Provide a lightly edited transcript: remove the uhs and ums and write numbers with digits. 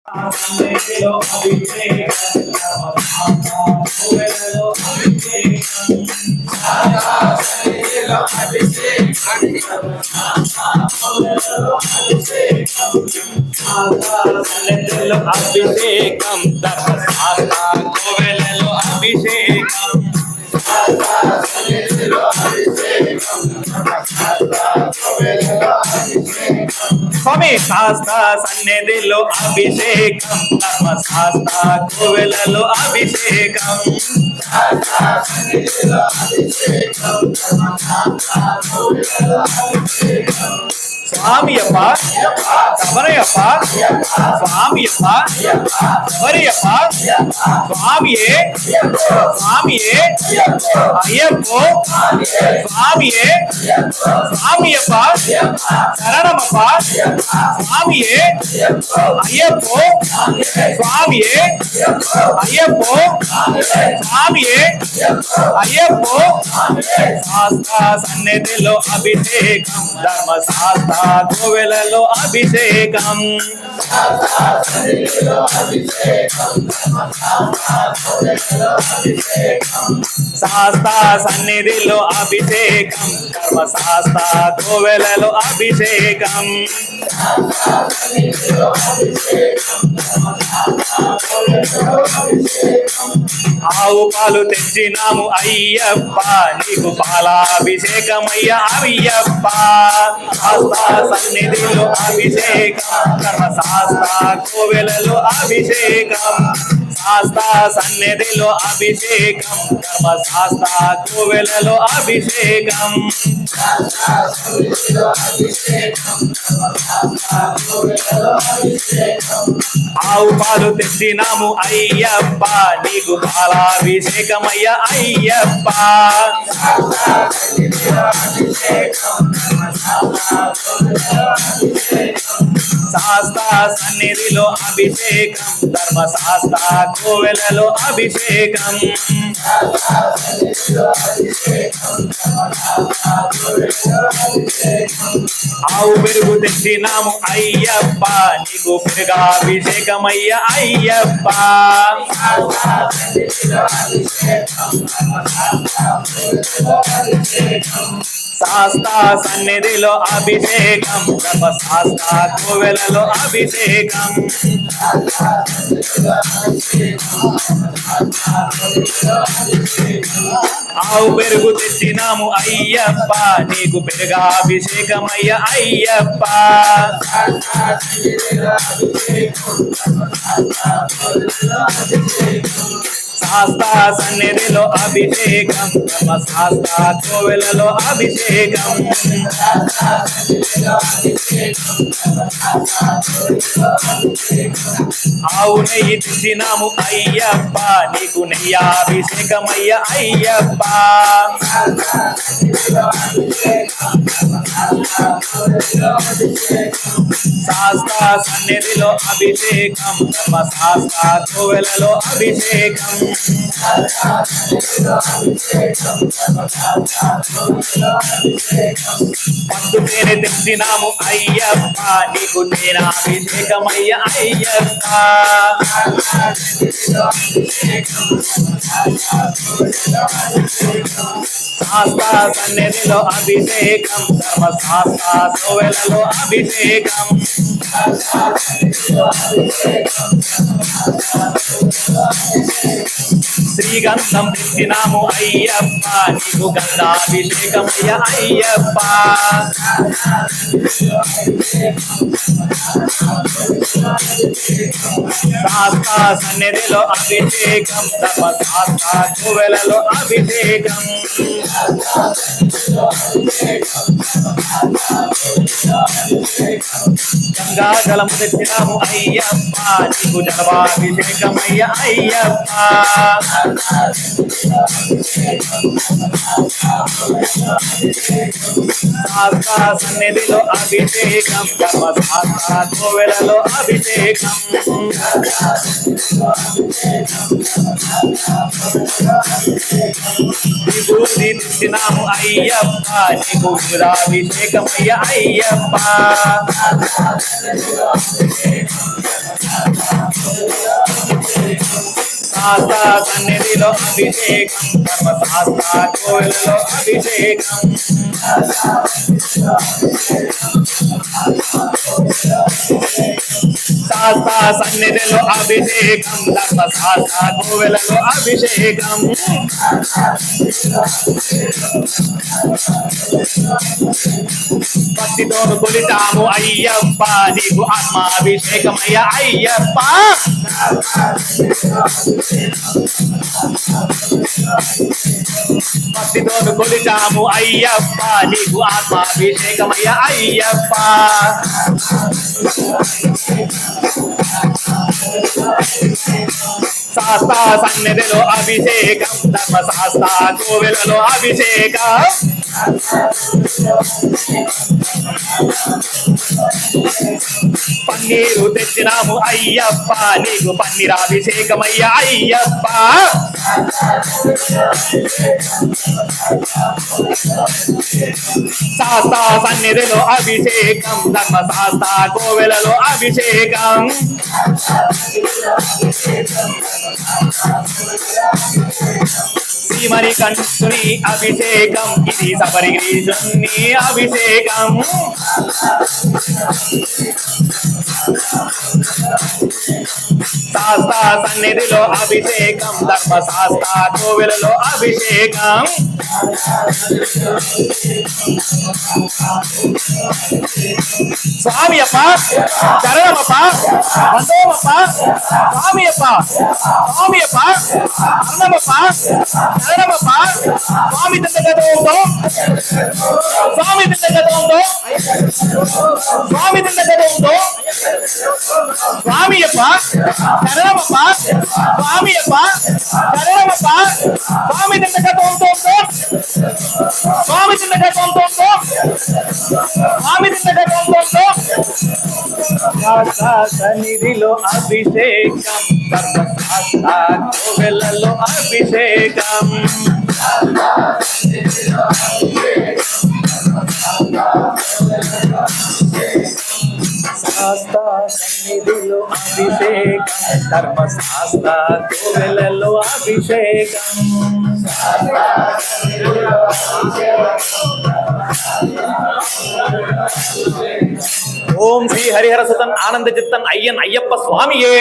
సన్నిధిలో అభిషేకం కోవెలలో అభిషేకం సన్నిధిలో అభిషేకం సన్నిధిలో అభిషేకం ధర్మశాస్త్ర కోవెలలో అభిషేకం స్వామి శాస్త్ర సన్నిధిలో అభిషేకం ధర్మశాస్త్ర కోవెలలో అభిషేకం స్వామియప్ప శబరయప్ప స్వామియప్ప శబరియప్ప స్వామియే స్వామియే అయ్యప్పో స్వామియే స్వామియప్ప శరణమప్ప స్వామియే అయ్యప్పో స్వామియే అయ్యప్పో స్వామియే అయ్యప్పో శాస్త్ర సన్నిధిలో అభిషేకం ధర్మశాస్త్ర కోవెలలో అభిషేకం శాస్త్ర సన్నిధిలో అభిషేకం ధర్మశాస్త్ర కోవెలలో అభిషేకం ఆవు పాలు తెచ్చినాము అయ్యప్ప నీకు పాలాభిషేకమయ్య అయ్యప్ప శాస్త్ర సన్నిధిలో అభిషేకం ధర్మశాస్త్ర కోవెలలో అభిషేకం శాస్త్ర సన్నిధిలో అభిషేకం ధర్మశాస్త్ర కోవెలలో అభిషేకం ఆవు పాలు తెచ్చినాము అయ్యప్ప నీకు పాలాభిషేకమయ్య అయ్యప్ప శాస్త్ర సన్నిధిలో అభిషేకం ధర్మశాస్త్ర కోవెలలో అభిషేకం ఆవు పెరుగు తెచ్చినాము అయ్యప్ప నీకు పెరుగాభిషేకమయ్య అయ్యప్ప శాస్త్ర సన్నిధిలో అభిషేకం ధర్మశాస్త్ర కోవెలలో అభిషేకం ఆవు పెరుగు తెచ్చినాము అయ్యప్ప నీకు పెరుగాభిషేకమయ్య అయ్యప్ప శాస్త్ర సన్నిధిలో అభిషేకం ధర్మశాస్త్ర కోవెలలో అభిషేకం ఆవు నెయ్యి తెచ్చినాము అయ్యప్ప నీకు నెయ్యాభిషేకమయ్య అయ్యప్ప శాస్త్ర సన్నిధిలో అభిషేకం ధర్మశాస్త్ర కోవెలలో అభిషేకం పట్టు తేనె తెచ్చినాము అయ్యప్ప నీకు తేనాభిషేకమయ్య అయ్యప్ప శాస్త్ర సన్నిధిలో అభిషేకం ధర్మశాస్త్ర కోవెలలో అభిషేకం శ్రీగంధం తెచ్చినాము అయ్యప్ప నీకు గంధాభిషేకమయ్య అయ్యప్ప శాస్త్ర సన్నిధిలో అభిషేకం ధర్మశాస్త్ర కోవెలలో అభిషేకం గంగాజలము తెచ్చినాము అయ్యప్ప నీకు జలవాభిషేకమయ్య అయ్యప్ప శాస్త్ర సన్నిధిలో అభిషేకం ధర్మశాస్త్ర కోవెలలో అభిషేకం విభూతి తెచ్చినాము అయ్యప్ప నీకు విరాభిషేకమయ్య అయ్యప్ప శాస్త్ర సన్నిధిలో అభిషేకం ధర్మశాస్త్ర కోవిలలో అభిషేకం శాస్త్ర సన్నిధిలో అభిషేకం ధర్మశాస్త్ర కోవిలలో అభిషేకం భక్తితో కొలిటాము అయ్యప్ప నీకు ఆత్మాభిషేకమయ్య అయ్యప్ప భక్తితో కొలిటాము అయ్యప్ప నీకు ఆత్మాభిషేకమయ్య అయ్యప్ప శాస్త్ర సన్నిధిలో అభిషేకం ధర్మశాస్త్ర కోవెలలో అభిషేకం పన్నీరు తెచ్చినాము అయ్యప్ప నీకు పన్నీరాభిషేకమయ్య అయ్యప్ప శాస్త్ర సన్నిధిలో అభిషేకం ధర్మశాస్త్ర కోవెలలో అభిషేకం శ్రీమణి కంఠుని అభిషేకం ఇది శబరిగిరీశుని అభిషేకం శాస్త్ర సన్నిధిలో అభిషేకం ధర్మశాస్త్ర కోవెలలో అభిషేకం స్వామి అప్ప శరణమప్ప వందోమప్ప స్వామి అప్ప స్వామి అప్ప అన్నమప్ప శరణమప్ప స్వామి తిన్నగతో ఉందో స్వామి తిన్నగతో ఉందో స్వామి తిన్నగతో ఉందో స్వామి అప్ప శరణమప్ప స్వామి అప్ప శరణమప్ప స్వామి తిన్నగతో ఉందో స్వామి తిన్నగతో ఉందో స్వామి తిన్నగతో ఉందో సన్నిధిలో అభిషేకం ధర్మశాస్త్ర కోవెలలో అభిషేకం శాస్త్ర సన్నిధిలో అభిషేకం ధర్మశాస్త్ర కోవెలలో అభిషేకం ఓం శ్రీ హరిహర సుతన్ ఆనంద చిత్తన్ అయ్యన్ అయ్యప్ప స్వామియే